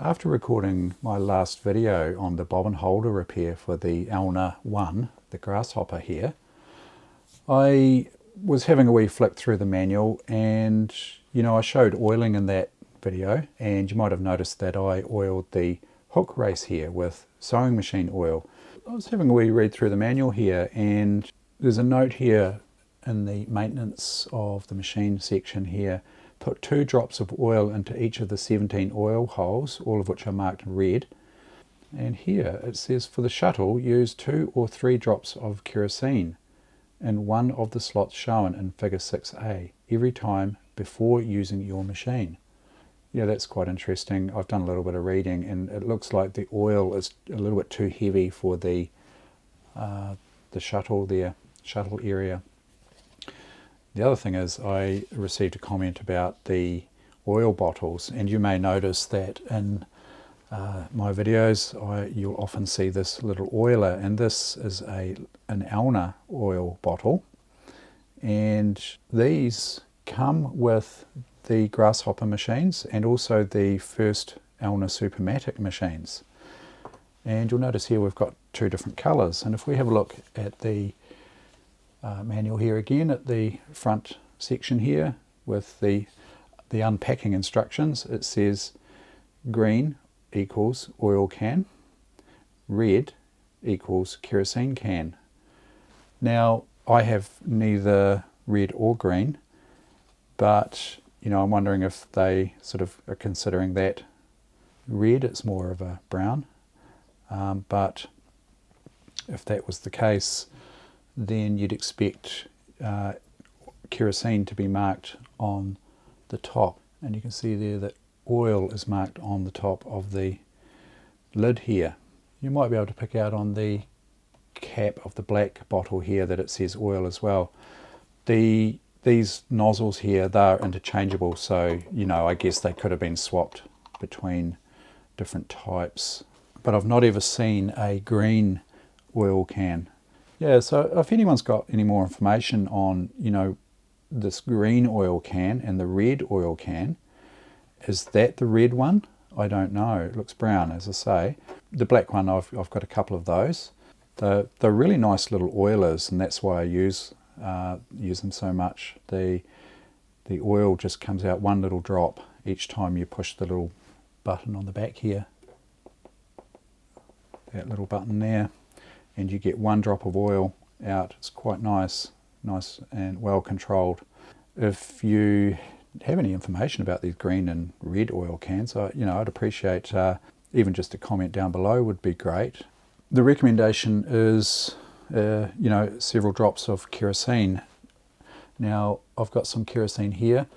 After recording my last video on the bobbin holder repair for the Elna 1, the Grasshopper here, I was having a wee flick through the manual, and I showed oiling in that video, and you might have noticed that I oiled the hook race here with sewing machine oil. I was having a wee read through the manual here, and there's a note here in the maintenance of the machine section here: put 2 drops of oil into each of the 17 oil holes, all of which are marked red. And here it says for the shuttle, use 2 or 3 drops of kerosene in one of the slots shown in figure 6a every time before using your machine. Yeah, that's quite interesting. I've done a little bit of reading, and it looks like the oil is a little bit too heavy for the shuttle there, shuttle area. The other thing is, I received a comment about the oil bottles, and you may notice that in my videos you'll often see this little oiler, and this is an Elna oil bottle, and these come with the Grasshopper machines and also the first Elna Supermatic machines. And you'll notice here we've got 2 different colours, and if we have a look at the manual here again, at the front section here with the unpacking instructions, it says green equals oil can, red equals kerosene can. Now I have neither red or green, but I'm wondering if they sort of are considering that red. It's more of a brown, but if that was the case, then you'd expect kerosene to be marked on the top, and you can see there that oil is marked on the top of the lid here. You might be able to pick out on the cap of the black bottle here that it says oil as well. These nozzles here, they're interchangeable, so I guess they could have been swapped between different types, but I've not ever seen a green oil can. Yeah, so if anyone's got any more information on, this green oil can and the red oil can, is that the red one? I don't know. It looks brown, as I say. The black one, I've got a couple of those. They're really nice little oilers, and that's why I use them so much. The oil just comes out one little drop each time you push the little button on the back here. That little button there. And you get 1 drop of oil out. It's quite nice and well controlled. If you have any information about these green and red oil cans, I'd appreciate even just a comment down below would be great. The recommendation is several drops of kerosene. Now I've got some kerosene here,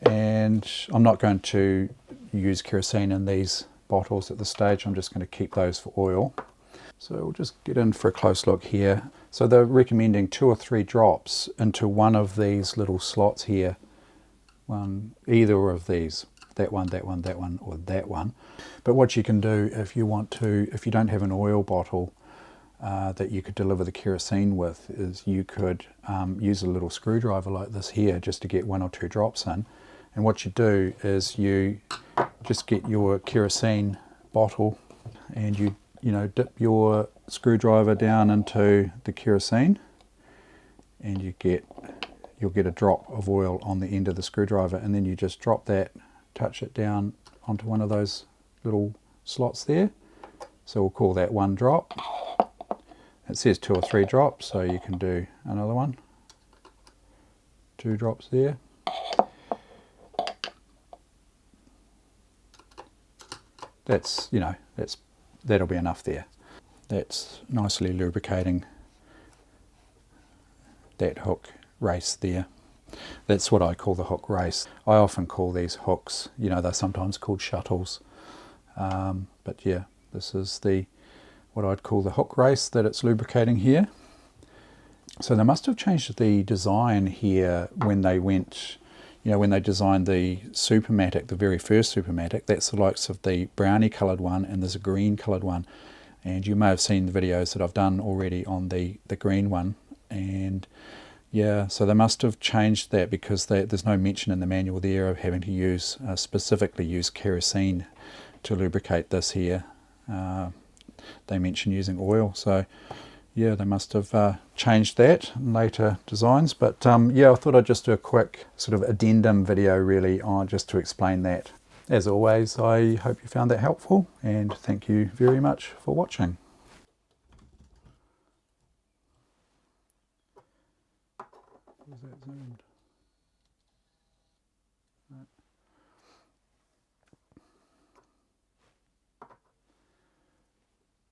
and I'm not going to use kerosene in these bottles at this stage. I'm just going to keep those for oil. So we'll just get in for a close look here. So they're recommending 2 or 3 drops into one of these little slots here. Either of these, that one, or that one. But what you can do if you want to, if you don't have an oil bottle that you could deliver the kerosene with, is you could use a little screwdriver like this here just to get 1 or 2 drops in. And what you do is you just get your kerosene bottle, and you dip your screwdriver down into the kerosene, and you'll get a drop of oil on the end of the screwdriver, and then you just drop that, touch it down onto one of those little slots there. So we'll call that 1 drop. It says 2 or 3 drops, so you can do another one. 2 drops there. That'll be enough there. That's nicely lubricating that hook race there. That's what I call the hook race. I often call these hooks, they're sometimes called shuttles. But yeah, this is what I'd call the hook race that it's lubricating here. So they must have changed the design here when they went, when they designed the Supermatic, the very first Supermatic. That's the likes of the brownie coloured one, and there's a green coloured one. And you may have seen the videos that I've done already on the green one. And yeah, so they must have changed that, because there's no mention in the manual there of having to specifically use kerosene to lubricate this here. They mention using oil, so yeah, they must have changed that in later designs. But yeah, I thought I'd just do a quick sort of addendum video really on just to explain that. As always, I hope you found that helpful, and thank you very much for watching.